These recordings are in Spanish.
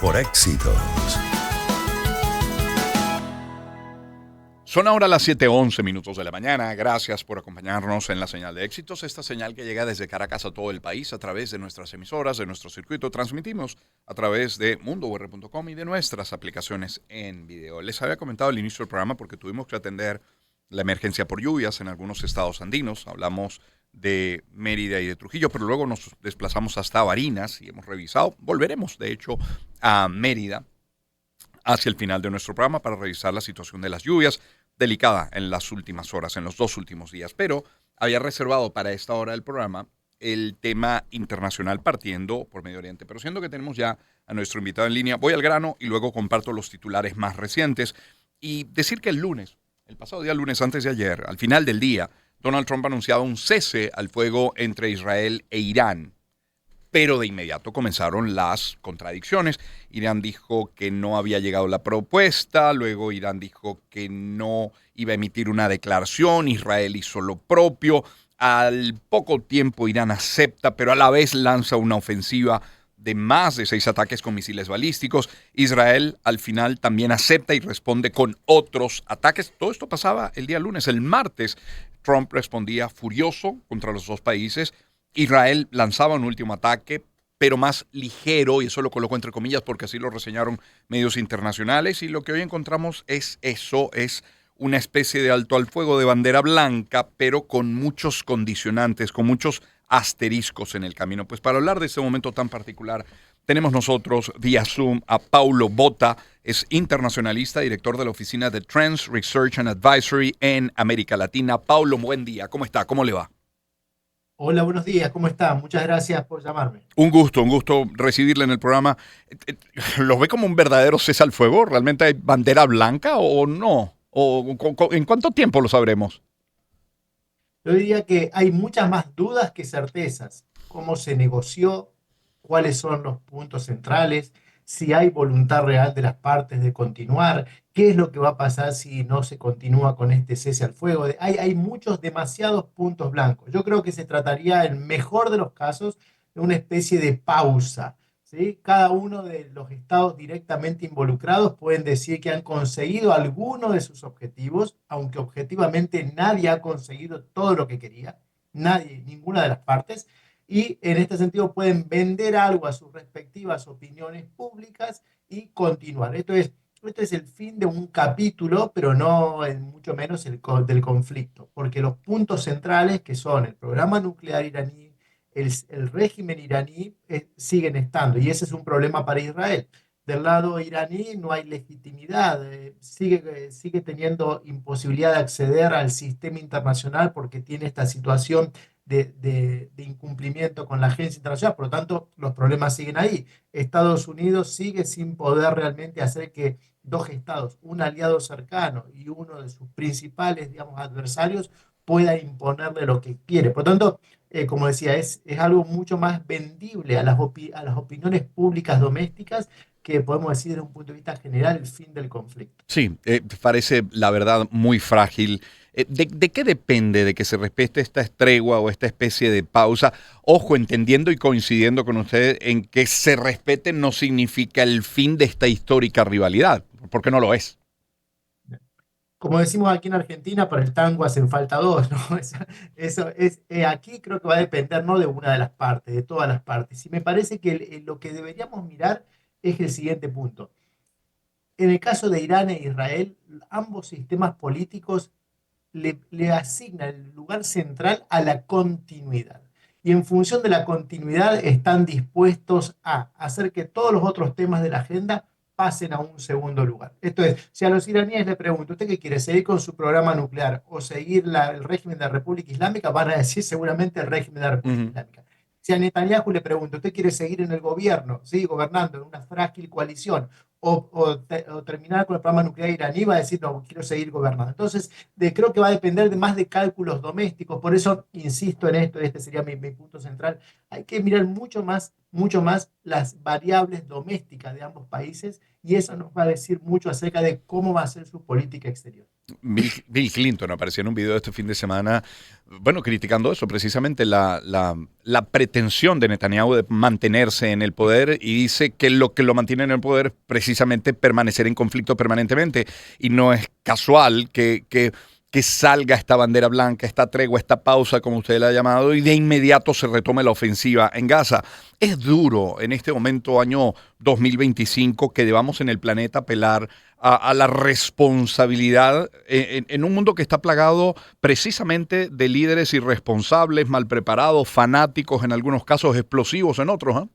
por Éxitos. Son ahora las 7:11 de la mañana. Gracias por acompañarnos en la señal de Éxitos, esta señal que llega desde Caracas a todo el país a través de nuestras emisoras, de nuestro circuito. Transmitimos a través de mundour.com y de nuestras aplicaciones en video. Les había comentado al inicio del programa porque tuvimos que atender la emergencia por lluvias en algunos estados andinos. Hablamos de Mérida y de Trujillo, pero luego nos desplazamos hasta Barinas y hemos revisado, volveremos de hecho a Mérida hacia el final de nuestro programa para revisar la situación de las lluvias, delicada en las últimas horas, en los 2 últimos días. Pero había reservado para esta hora del programa el tema internacional partiendo por Medio Oriente. Pero siendo que tenemos ya a nuestro invitado en línea, voy al grano y luego comparto los titulares más recientes. Y decir que el pasado día lunes, antes de ayer, al final del día, Donald Trump anunciaba un cese al fuego entre Israel e Irán. Pero de inmediato comenzaron las contradicciones. Irán dijo que no había llegado la propuesta, luego Irán dijo que no iba a emitir una declaración, Israel hizo lo propio. Al poco tiempo Irán acepta, pero a la vez lanza una ofensiva de más de 6 ataques con misiles balísticos. Israel al final también acepta y responde con otros ataques. Todo esto pasaba el día lunes. El martes Trump respondía furioso contra los dos países. Israel lanzaba un último ataque, pero más ligero, y eso lo coloco entre comillas porque así lo reseñaron medios internacionales, y lo que hoy encontramos es una especie de alto al fuego de bandera blanca, pero con muchos condicionantes, con muchos asteriscos en el camino. Pues para hablar de este momento tan particular, tenemos nosotros vía Zoom a Paulo Botta, es internacionalista, director de la oficina de Trends Research and Advisory en América Latina. Paulo, buen día, ¿cómo está? ¿Cómo le va? Hola, buenos días, ¿cómo está? Muchas gracias por llamarme. Un gusto recibirle en el programa. ¿Los ve como un verdadero cese al fuego? ¿Realmente hay bandera blanca o no? ¿En cuánto tiempo lo sabremos? Yo diría que hay muchas más dudas que certezas. ¿Cómo se negoció? ¿Cuáles son los puntos centrales? Si hay voluntad real de las partes de continuar. ¿Qué es lo que va a pasar si no se continúa con este cese al fuego? Hay demasiados puntos blancos. Yo creo que se trataría, en mejor de los casos, de una especie de pausa. ¿Sí? Cada uno de los estados directamente involucrados pueden decir que han conseguido alguno de sus objetivos, aunque objetivamente nadie ha conseguido todo lo que quería, nadie, ninguna de las partes, y en este sentido pueden vender algo a sus respectivas opiniones públicas y continuar. Esto es el fin de un capítulo, pero no mucho menos del conflicto, porque los puntos centrales, que son el programa nuclear iraní, el régimen iraní, siguen estando, y ese es un problema para Israel. Del lado iraní no hay legitimidad, sigue teniendo imposibilidad de acceder al sistema internacional porque tiene esta situación de incumplimiento con la agencia internacional. Por lo tanto, los problemas siguen ahí. Estados Unidos sigue sin poder realmente hacer que dos estados, un aliado cercano y uno de sus principales, digamos, adversarios, pueda imponerle lo que quiere. Por lo tanto, como decía, es algo mucho más vendible a a las opiniones públicas domésticas que podemos decir desde un punto de vista general el fin del conflicto. Sí, parece la verdad muy frágil. ¿De qué depende de que se respete esta tregua o esta especie de pausa? Ojo, entendiendo y coincidiendo con usted en que se respete no significa el fin de esta histórica rivalidad, porque no lo es. Como decimos aquí en Argentina, para el tango hacen falta dos, ¿no? Aquí creo que va a depender no de una de las partes, de todas las partes. Y me parece que lo que deberíamos mirar es el siguiente punto. En el caso de Irán e Israel, ambos sistemas políticos le asignan el lugar central a la continuidad. Y en función de la continuidad están dispuestos a hacer que todos los otros temas de la agenda pasen a un segundo lugar. Esto es, si a los iraníes le pregunto, ¿usted qué quiere? ¿Seguir con su programa nuclear o seguir el régimen de la República Islámica? Van a decir seguramente el régimen de la República Ujú. Islámica. Si a Netanyahu le pregunto, ¿usted quiere seguir en el gobierno, ¿sí? Gobernando en una frágil coalición o terminar con el programa nuclear iraní, va a decir, no, quiero seguir gobernando. Entonces, creo que va a depender de más de cálculos domésticos, por eso insisto en esto, este sería mi punto central. Hay que mirar mucho más las variables domésticas de ambos países y eso nos va a decir mucho acerca de cómo va a ser su política exterior. Bill Clinton apareció en un video este fin de semana, bueno, criticando eso, precisamente la pretensión de Netanyahu de mantenerse en el poder, y dice que lo mantiene en el poder es precisamente permanecer en conflicto permanentemente. Y no es casual que salga esta bandera blanca, esta tregua, esta pausa, como usted la ha llamado, y de inmediato se retome la ofensiva en Gaza. Es duro en este momento, año 2025, que debamos en el planeta apelar a la responsabilidad en un mundo que está plagado precisamente de líderes irresponsables, mal preparados, fanáticos en algunos casos, explosivos en otros, ¿eh?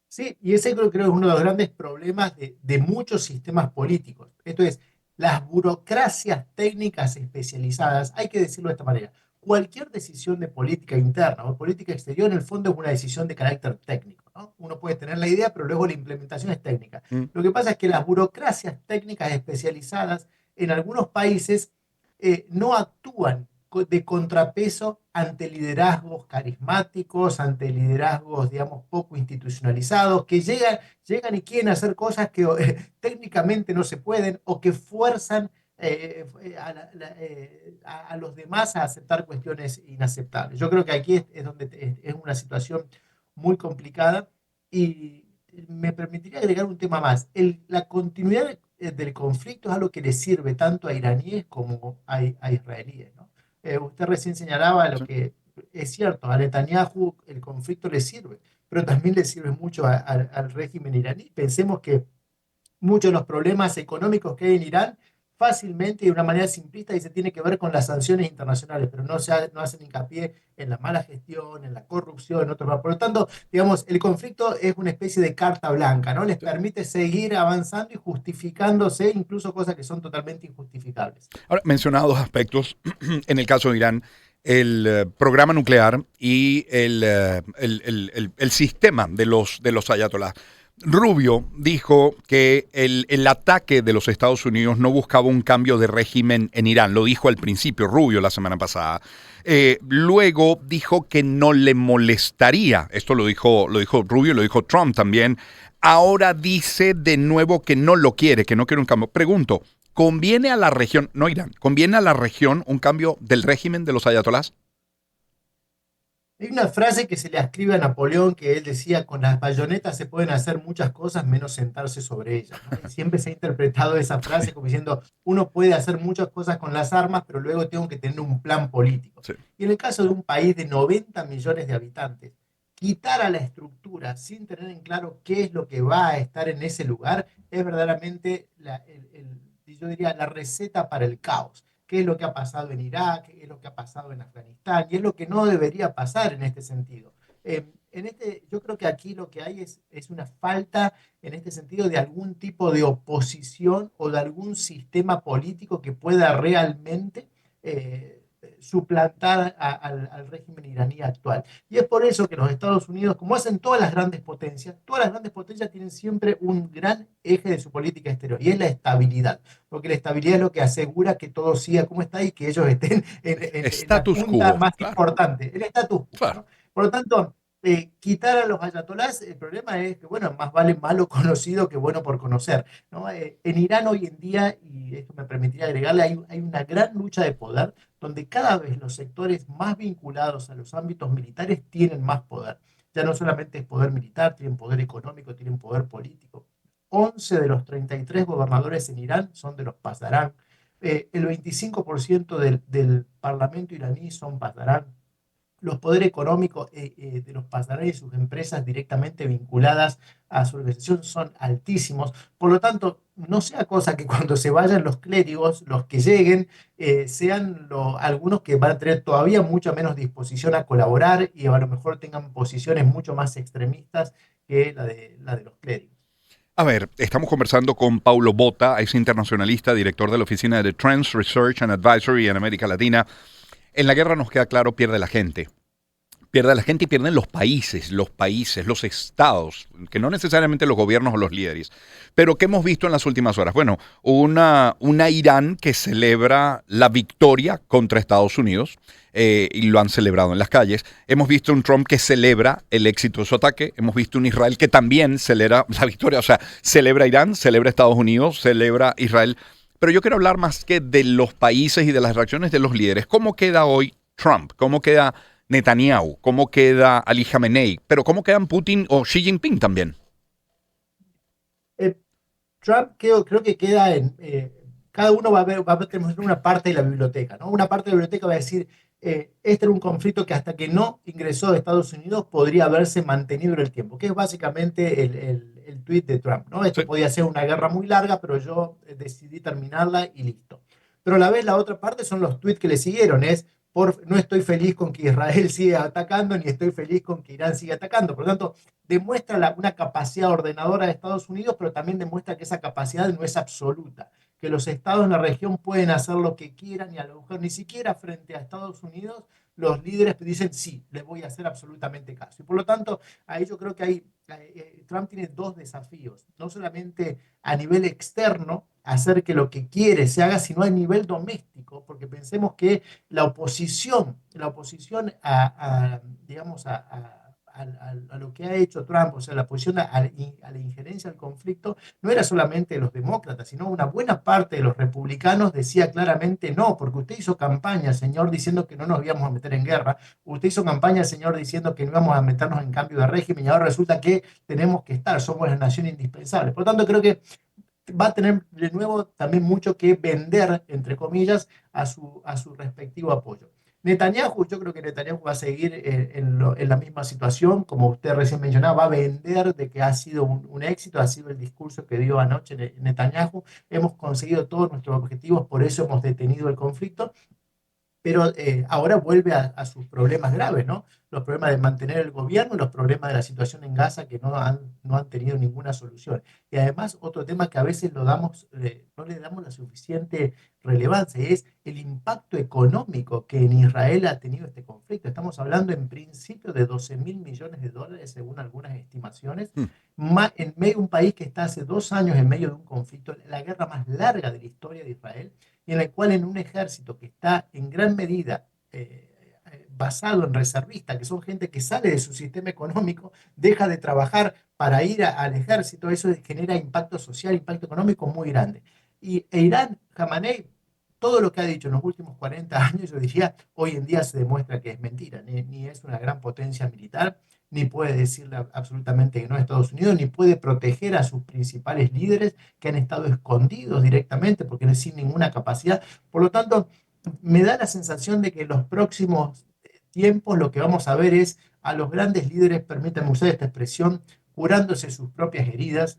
Sí, y ese creo que es uno de los grandes problemas de muchos sistemas políticos. Esto es, las burocracias técnicas especializadas, hay que decirlo de esta manera, cualquier decisión de política interna o política exterior en el fondo es una decisión de carácter técnico, ¿no? Uno puede tener la idea, pero luego la implementación es técnica. Mm. Lo que pasa es que las burocracias técnicas especializadas en algunos países no actúan de contrapeso ante liderazgos carismáticos, ante liderazgos, digamos, poco institucionalizados, que llegan y quieren hacer cosas que técnicamente no se pueden o que fuerzan a los demás a aceptar cuestiones inaceptables. Yo creo que aquí es donde es una situación muy complicada y me permitiría agregar un tema más. La continuidad del conflicto es algo que le sirve tanto a iraníes como a israelíes, ¿no? Usted recién señalaba lo Sí. que es cierto, a Netanyahu el conflicto le sirve, pero también le sirve mucho al régimen iraní. Pensemos que muchos de los problemas económicos que hay en Irán fácilmente y de una manera simplista y se tiene que ver con las sanciones internacionales, pero no hacen hincapié en la mala gestión, en la corrupción, en otros. Por lo tanto, digamos, el conflicto es una especie de carta blanca, ¿no? Les permite seguir avanzando y justificándose incluso cosas que son totalmente injustificables. Ahora, mencionado dos aspectos en el caso de Irán: el programa nuclear y el sistema de los ayatolás. Rubio dijo que el ataque de los Estados Unidos no buscaba un cambio de régimen en Irán. Lo dijo al principio Rubio la semana pasada. Luego dijo que no le molestaría. Esto lo dijo Rubio, lo dijo Trump también. Ahora dice de nuevo que no lo quiere, que no quiere un cambio. Pregunto, ¿conviene a la región, no Irán, conviene a la región un cambio del régimen de los ayatolás? Hay una frase que se le ascribe a Napoleón que él decía, con las bayonetas se pueden hacer muchas cosas menos sentarse sobre ellas, ¿no? Y siempre se ha interpretado esa frase como diciendo, uno puede hacer muchas cosas con las armas, pero luego tengo que tener un plan político. Sí. Y en el caso de un país de 90 millones de habitantes, quitar a la estructura sin tener en claro qué es lo que va a estar en ese lugar es verdaderamente yo diría, la receta para el caos. ¿Qué es lo que ha pasado en Irak? ¿Qué es lo que ha pasado en Afganistán? Y es lo que no debería pasar en este sentido. Yo creo que aquí lo que hay es una falta, en este sentido, de algún tipo de oposición o de algún sistema político que pueda realmente suplantar al régimen iraní actual. Y es por eso que los Estados Unidos, como hacen todas las grandes potencias tienen siempre un gran eje de su política exterior, y es la estabilidad, porque la estabilidad es lo que asegura que todo siga como está y que ellos estén en la Status punta quo, más claro, importante, el status quo, claro. ¿no? Por lo tanto, quitar a los ayatolás, el problema es que, bueno, más vale malo conocido que bueno por conocer, ¿no? En Irán hoy en día, y esto me permitiría agregarle, hay una gran lucha de poder donde cada vez los sectores más vinculados a los ámbitos militares tienen más poder. Ya no solamente es poder militar, tienen poder económico, tienen poder político. 11 de los 33 gobernadores en Irán son de los Pasdarán. El 25% del parlamento iraní son Pasdarán. Los poderes económicos de los Pasdarán y sus empresas directamente vinculadas a su organización son altísimos. Por lo tanto, no sea cosa que cuando se vayan los clérigos, los que lleguen, sean algunos que van a tener todavía mucha menos disposición a colaborar y a lo mejor tengan posiciones mucho más extremistas que la de los clérigos. A ver, estamos conversando con Paulo Botta, es internacionalista, director de la oficina de Trends Research and Advisory en América Latina. En la guerra, nos queda claro, pierde la gente. Pierde la gente y pierden los países, los estados, que no necesariamente los gobiernos o los líderes. Pero ¿qué hemos visto en las últimas horas? Bueno, una Irán que celebra la victoria contra Estados Unidos y lo han celebrado en las calles. Hemos visto un Trump que celebra el éxito de su ataque. Hemos visto un Israel que también celebra la victoria. O sea, celebra Irán, celebra Estados Unidos, celebra Israel. Pero yo quiero hablar más que de los países y de las reacciones de los líderes. ¿Cómo queda hoy Trump? ¿Cómo queda Netanyahu? ¿Cómo queda Ali Khamenei? Pero ¿cómo quedan Putin o Xi Jinping también? Eh, Trump creo que queda en... cada uno va a tener una parte de la biblioteca, ¿no? Una parte de la biblioteca va a decir, este era un conflicto que hasta que no ingresó a Estados Unidos podría haberse mantenido en el tiempo, que es básicamente el tuit de Trump, ¿no? Sí. Esto podía ser una guerra muy larga, pero yo decidí terminarla y listo. Pero a la vez la otra parte son los tuits que le siguieron, no estoy feliz con que Israel siga atacando, ni estoy feliz con que Irán siga atacando. Por lo tanto, demuestra una capacidad ordenadora de Estados Unidos, pero también demuestra que esa capacidad no es absoluta, que los estados en la región pueden hacer lo que quieran y a lo mejor ni siquiera frente a Estados Unidos los líderes dicen sí, les voy a hacer absolutamente caso. Y por lo tanto, ahí yo creo que Trump tiene dos desafíos, no solamente a nivel externo, hacer que lo que quiere se haga, sino a nivel doméstico, porque pensemos que la oposición digamos, a lo que ha hecho Trump, o sea, la oposición a la injerencia al conflicto, no era solamente de los demócratas, sino una buena parte de los republicanos decía claramente no, porque usted hizo campaña, señor, diciendo que no nos íbamos a meter en guerra, usted hizo campaña, señor, diciendo que no íbamos a meternos en cambio de régimen, y ahora resulta que tenemos que estar, somos la nación indispensable. Por lo tanto, creo que va a tener de nuevo también mucho que vender, entre comillas, a su respectivo apoyo. Netanyahu, yo creo que Netanyahu va a seguir en la misma situación, como usted recién mencionaba, va a vender de que ha sido un éxito, ha sido el discurso que dio anoche Netanyahu, hemos conseguido todos nuestros objetivos, por eso hemos detenido el conflicto, pero ahora vuelve a sus problemas graves, ¿no? Los problemas de mantener el gobierno, los problemas de la situación en Gaza que no han tenido ninguna solución. Y además, otro tema que a veces no le damos la suficiente relevancia es el impacto económico que en Israel ha tenido este conflicto. Estamos hablando en principio de 12.000 millones de dólares, según algunas estimaciones, Hmm. en medio de un país que está hace 2 años en medio de un conflicto, la guerra más larga de la historia de Israel, y en el cual en un ejército que está en gran medida basado en reservistas, que son gente que sale de su sistema económico, deja de trabajar para ir al ejército, eso genera impacto social, impacto económico muy grande. Irán, Khamenei, todo lo que ha dicho en los últimos 40 años, yo diría, hoy en día se demuestra que es mentira, ni es una gran potencia militar, ni puede decirle absolutamente que no a Estados Unidos, ni puede proteger a sus principales líderes que han estado escondidos directamente porque no sin ninguna capacidad. Por lo tanto, me da la sensación de que en los próximos tiempos lo que vamos a ver es a los grandes líderes, permítanme usar esta expresión, curándose sus propias heridas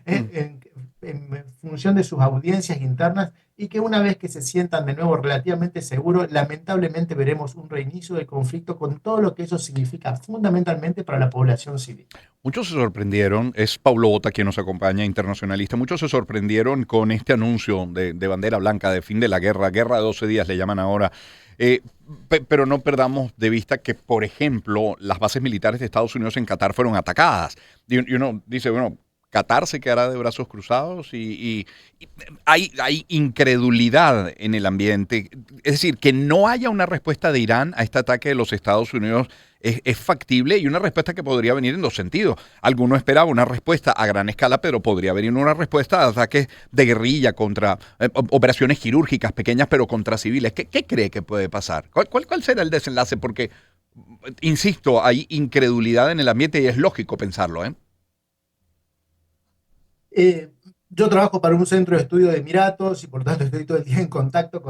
Hmm. Hmm. en función de sus audiencias internas y que una vez que se sientan de nuevo relativamente seguros, lamentablemente veremos un reinicio del conflicto con todo lo que eso significa fundamentalmente para la población civil. Muchos se sorprendieron, es Paulo Bota quien nos acompaña, internacionalista, muchos se sorprendieron con este anuncio de bandera blanca, de fin de la guerra, guerra de 12 días le llaman ahora. Eh, pero no perdamos de vista que, por ejemplo, las bases militares de Estados Unidos en Qatar fueron atacadas. Y uno dice, bueno, Qatar se quedará de brazos cruzados y hay incredulidad en el ambiente. Es decir, que no haya una respuesta de Irán a este ataque de los Estados Unidos es factible y una respuesta que podría venir en dos sentidos. Alguno esperaba una respuesta a gran escala, pero podría venir una respuesta a ataques de guerrilla contra operaciones quirúrgicas pequeñas, pero contra civiles. ¿Qué cree que puede pasar? ¿Cuál será el desenlace? Porque, insisto, hay incredulidad en el ambiente y es lógico pensarlo, ¿eh? Eh, yo trabajo para un centro de estudio de Emiratos y por tanto estoy todo el día en contacto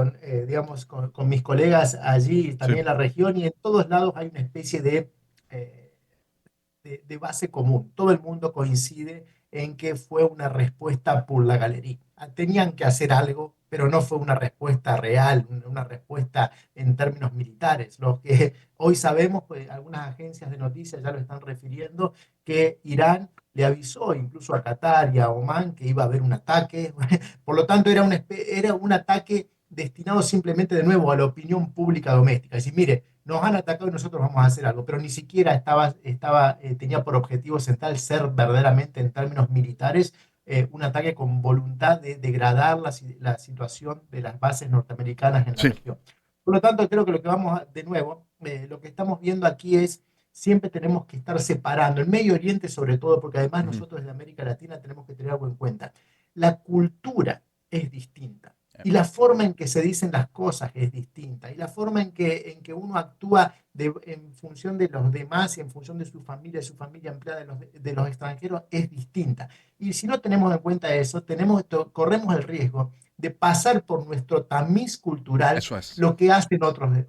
digamos, con mis colegas allí y Sí. también en la región y en todos lados hay una especie eh, de base común. Todo el mundo coincide en que fue una respuesta por la galería. Tenían que hacer algo, pero no fue una respuesta real, una respuesta en términos militares. Lo que hoy sabemos, pues algunas agencias de noticias ya lo están refiriendo, que Irán le avisó incluso a Qatar y a Omán que iba a haber un ataque. Por lo tanto, era un ataque destinado simplemente de nuevo a la opinión pública doméstica. Es decir, mire, nos han atacado y nosotros vamos a hacer algo, pero ni siquiera tenía por objetivo central ser verdaderamente en términos militares un ataque con voluntad de degradar la situación de las bases norteamericanas en la Sí. región. Por lo tanto, creo que de nuevo, lo que estamos viendo aquí es, siempre tenemos que estar separando, el Medio Oriente sobre todo, porque además Ujú. nosotros desde América Latina tenemos que tener algo en cuenta. La cultura es distinta. Eh, Y la forma en que se dicen las cosas es distinta. Y la forma en que uno actúa en función de los demás y en función de su familia empleada de los extranjeros es distinta. Y si no tenemos en cuenta eso, corremos el riesgo de pasar por nuestro tamiz cultural Eso es. lo que hacen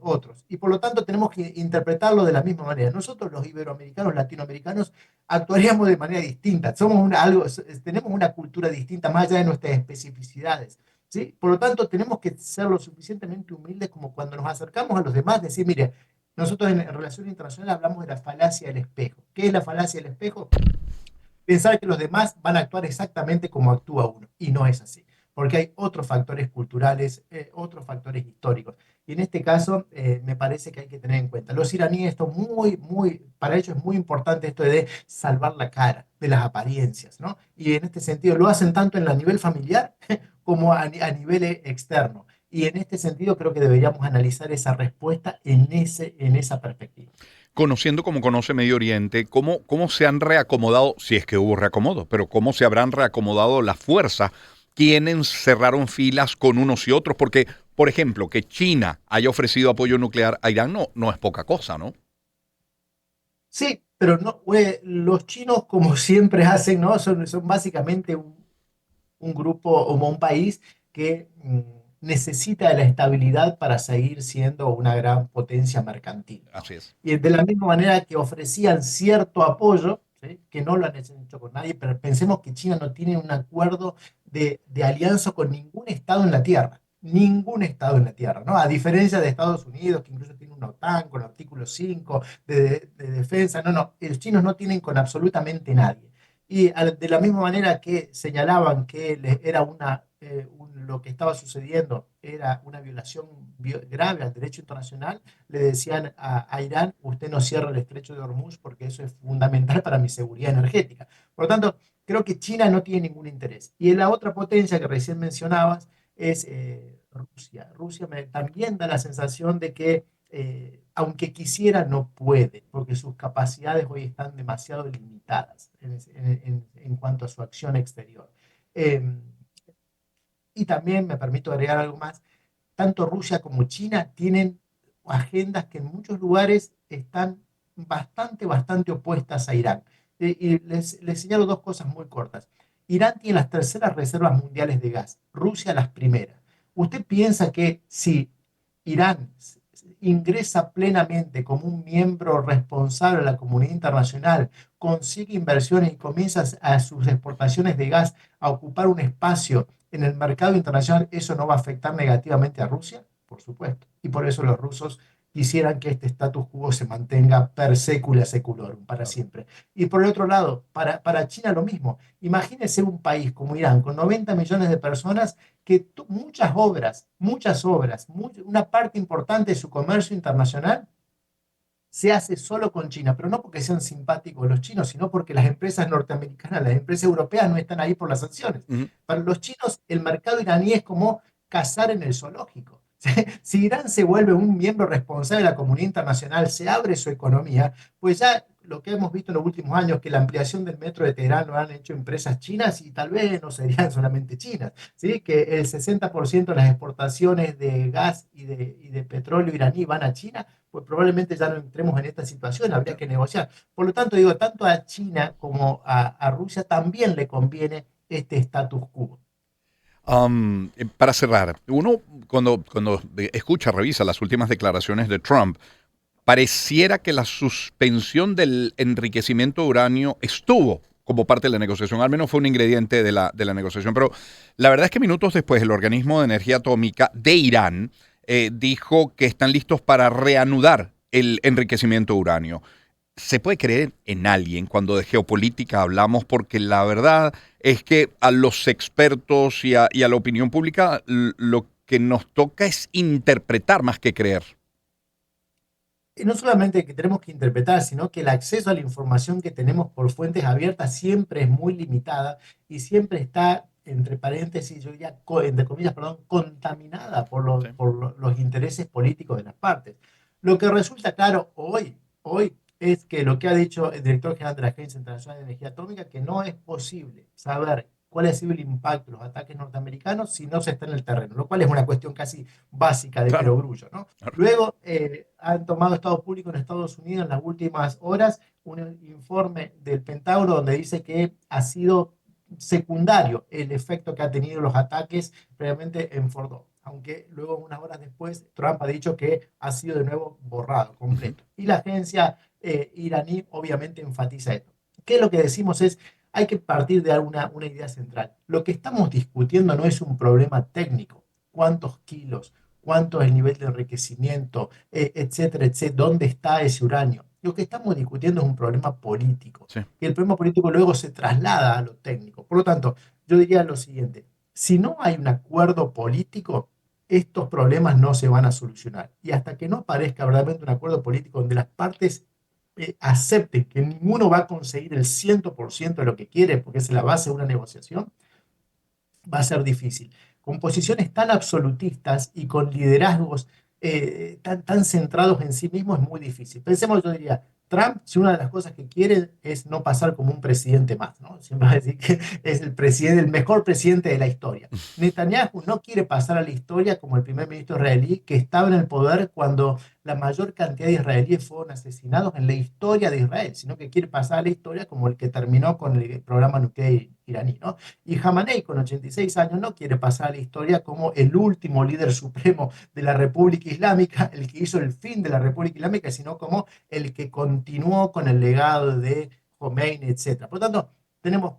otros. Y por lo tanto tenemos que interpretarlo de la misma manera. Nosotros los iberoamericanos, latinoamericanos, actuaríamos de manera distinta. Tenemos una cultura distinta más allá de nuestras especificidades. ¿Sí? Por lo tanto, tenemos que ser lo suficientemente humildes como cuando nos acercamos a los demás, decir, mire, nosotros en relación internacional hablamos de la falacia del espejo. ¿Qué es la falacia del espejo? Pensar que los demás van a actuar exactamente como actúa uno. Y no es así, porque hay otros factores culturales, otros factores históricos. Y en este caso, me parece que hay que tener en cuenta. Los iraníes, para ellos es muy importante esto de salvar la cara, de las apariencias, ¿no? Y en este sentido lo hacen tanto en el nivel familiar como a nivel externo. Y en este sentido creo que deberíamos analizar esa respuesta en esa perspectiva. Conociendo como conoce Medio Oriente, ¿cómo se han reacomodado, si es que hubo reacomodo, pero cómo se habrán reacomodado las fuerzas? ¿Quiénes cerraron filas con unos y otros? Porque, por ejemplo, que China haya ofrecido apoyo nuclear a Irán no es poca cosa, ¿no? Sí, pero no, los chinos, como siempre hacen, ¿no? Son básicamente un grupo o un país que necesita de la estabilidad para seguir siendo una gran potencia mercantil, ¿no? Así es. Y de la misma manera que ofrecían cierto apoyo, ¿sí? Que no lo han hecho con nadie, pero pensemos que China no tiene un acuerdo de alianza con ningún estado en la Tierra. Ningún estado en la Tierra, ¿no? A diferencia de Estados Unidos, que incluso tiene una OTAN con el artículo 5 de defensa. No, no, los chinos no tienen con absolutamente nadie. Y de la misma manera que señalaban que era lo que estaba sucediendo era una violación grave al derecho internacional, le decían a Irán, usted no cierra el estrecho de Hormuz porque eso es fundamental para mi seguridad energética. Por lo tanto, creo que China no tiene ningún interés. Y la otra potencia que recién mencionabas es Rusia. También da la sensación de que aunque quisiera, no puede, porque sus capacidades hoy están demasiado limitadas en cuanto a su acción exterior. Eh, y también me permito agregar algo más, tanto Rusia como China tienen agendas que en muchos lugares están bastante opuestas a Irán. Y les señalo dos cosas muy cortas. Irán tiene las terceras reservas mundiales de gas, Rusia las primeras. ¿Usted piensa que si Irán ingresa plenamente como un miembro responsable de la comunidad internacional, consigue inversiones y comienza a sus exportaciones de gas a ocupar un espacio en el mercado internacional, eso no va a afectar negativamente a Rusia? Por supuesto. Y por eso los rusos quisieran que este status quo se mantenga per secula seculorum, para Claro. siempre. Y por el otro lado, para China lo mismo. Imagínese un país como Irán, con 90 millones de personas, que muchas obras, una parte importante de su comercio internacional se hace solo con China, pero no porque sean simpáticos los chinos, sino porque las empresas norteamericanas, las empresas europeas no están ahí por las sanciones. Ujú. Para los chinos, el mercado iraní es como cazar en el zoológico. Si Irán se vuelve un miembro responsable de la comunidad internacional, se abre su economía, pues ya lo que hemos visto en los últimos años, que la ampliación del metro de Teherán lo han hecho empresas chinas y tal vez no serían solamente chinas, ¿sí? Que el 60% de las exportaciones de gas y de petróleo iraní van a China, pues probablemente ya no entremos en esta situación, habría que negociar. Por lo tanto, digo, tanto a China como a Rusia también le conviene este status quo. Para cerrar, uno cuando escucha, revisa las últimas declaraciones de Trump, pareciera que la suspensión del enriquecimiento de uranio estuvo como parte de la negociación, al menos fue un ingrediente de la negociación, pero la verdad es que minutos después el organismo de energía atómica de Irán dijo que están listos para reanudar el enriquecimiento de uranio. ¿Se puede creer en alguien cuando de geopolítica hablamos? Porque la verdad es que a los expertos y a la opinión pública lo que nos toca es interpretar más que creer. no solamente que tenemos que interpretar, sino que el acceso a la información que tenemos por fuentes abiertas siempre es muy limitada y siempre está, entre paréntesis, yo diría, entre comillas, perdón, contaminada por Sí, los intereses políticos de las partes. Lo que resulta claro hoy es que lo que ha dicho el director general de la Agencia Internacional de Energía Atómica, que no es posible saber cuál ha sido el impacto de los ataques norteamericanos si no se está en el terreno, lo cual es una cuestión casi básica de claro, perogrullo, ¿no? claro. Luego han tomado Estado Público en Estados Unidos en las últimas horas un informe del Pentágono donde dice que ha sido secundario el efecto que ha tenido los ataques previamente en Fordo, aunque luego unas horas después Trump ha dicho que ha sido de nuevo borrado Ujú. completo. Y la agencia iraní obviamente enfatiza esto. ¿Qué es lo que decimos? Hay que partir de una idea central. Lo que estamos discutiendo no es un problema técnico. ¿Cuántos kilos? ¿Cuánto es el nivel de enriquecimiento? Etcétera, etcétera. ¿Dónde está ese uranio? Lo que estamos discutiendo es un problema político. Sí. Y el problema político luego se traslada a lo técnico. Por lo tanto, yo diría lo siguiente. Si no hay un acuerdo político, estos problemas no se van a solucionar. Y hasta que no aparezca verdaderamente un acuerdo político donde las partes acepten que ninguno va a conseguir el 100% de lo que quiere, porque es la base de una negociación, va a ser difícil. Con posiciones tan absolutistas y con liderazgos tan centrados en sí mismos es muy difícil. Pensemos, yo diría, Trump, si una de las cosas que quiere es no pasar como un presidente más, ¿no? Siempre va a decir que es el presidente, el mejor presidente de la historia. Netanyahu no quiere pasar a la historia como el primer ministro israelí que estaba en el poder cuando la mayor cantidad de israelíes fueron asesinados en la historia de Israel, sino que quiere pasar a la historia como el que terminó con el programa nuclear iraní, ¿no? Y Khamenei, con 86 años, no quiere pasar a la historia como el último líder supremo de la República Islámica, el que hizo el fin de la República Islámica, sino como el que continuó con el legado de Khomeini, etc. Por lo tanto, tenemos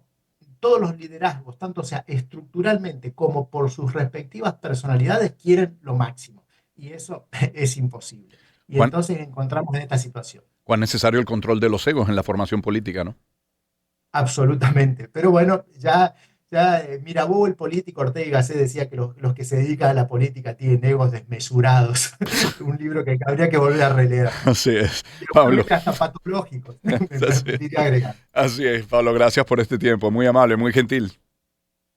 todos los liderazgos, tanto sea estructuralmente como por sus respectivas personalidades, quieren lo máximo. Y eso es imposible. Y ¿Cuán, entonces encontramos en esta situación. cuán necesario el control de los egos en la formación política, ¿no? Absolutamente. Pero bueno, ya Mirabeau, el político Ortega y Gasset decía que los que se dedican a la política tienen egos desmesurados. Un libro que habría que volver a releer. Así es, Y Pablo. probablemente hasta patológicos, me Así permitiría agregar. así es, Pablo. Gracias por este tiempo. Muy amable, muy gentil.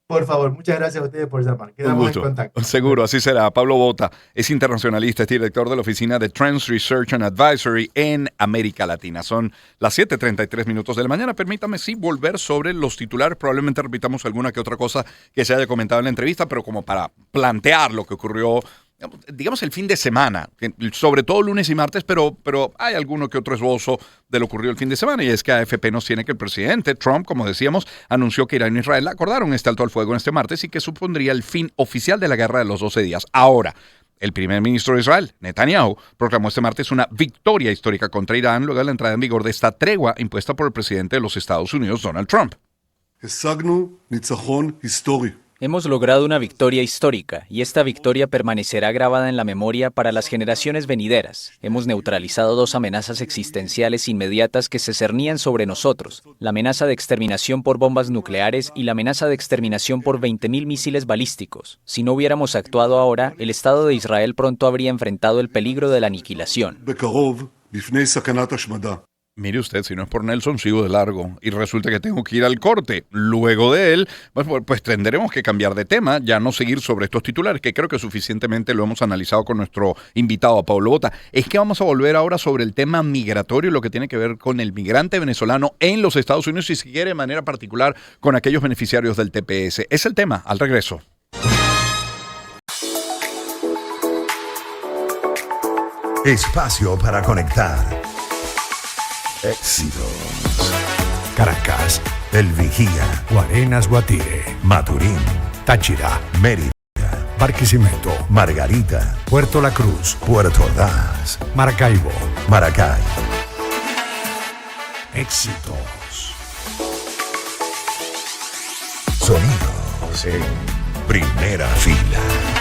Por favor, muchas gracias a ustedes por llamar. Un Quedamos en gusto. contacto. Hasta Seguro, luego. así será. Pablo Bota es internacionalista, es director de la oficina de Trends Research and Advisory en América Latina. Son las 7:33 minutos de la mañana. Permítame sí volver sobre los titulares. Probablemente repitamos alguna que otra cosa que se haya comentado en la entrevista, pero como para plantear lo que ocurrió, digamos, el fin de semana, sobre todo lunes y martes, pero hay alguno que otro esbozo de lo ocurrido el fin de semana, y es que AFP nos tiene que el presidente Trump, como decíamos, anunció que Irán e Israel acordaron este alto al fuego en este martes y que supondría el fin oficial de la guerra de los 12 días. Ahora, el primer ministro de Israel, Netanyahu, proclamó este martes una victoria histórica contra Irán luego de la entrada en vigor de esta tregua impuesta por el presidente de los Estados Unidos, Donald Trump. השגנו ניצחון היסטורי. Hemos logrado una victoria histórica y esta victoria permanecerá grabada en la memoria para las generaciones venideras. Hemos neutralizado dos amenazas existenciales inmediatas que se cernían sobre nosotros: la amenaza de exterminación por bombas nucleares y la amenaza de exterminación por 20.000 misiles balísticos. Si no hubiéramos actuado ahora, el Estado de Israel pronto habría enfrentado el peligro de la aniquilación. בקרוב, בפני סכנת השמדה. Mire usted, si no es por Nelson, sigo de largo. Y resulta que tengo que ir al corte. Luego de él, pues tendremos que cambiar de tema, ya no seguir sobre estos titulares, que creo que suficientemente lo hemos analizado con nuestro invitado, Pablo Bota. Es que vamos a volver ahora sobre el tema migratorio, lo que tiene que ver con el migrante venezolano en los Estados Unidos y, si quiere, de manera particular con aquellos beneficiarios del TPS. Es el tema, al regreso. Espacio para conectar. Éxitos. Caracas, El Vigía, Guarenas, Guatire, Maturín, Táchira, Mérida, Barquisimeto, Margarita, Puerto La Cruz, Puerto Ordaz, Maracaibo. Maracay. Éxitos. Sonidos en primera fila.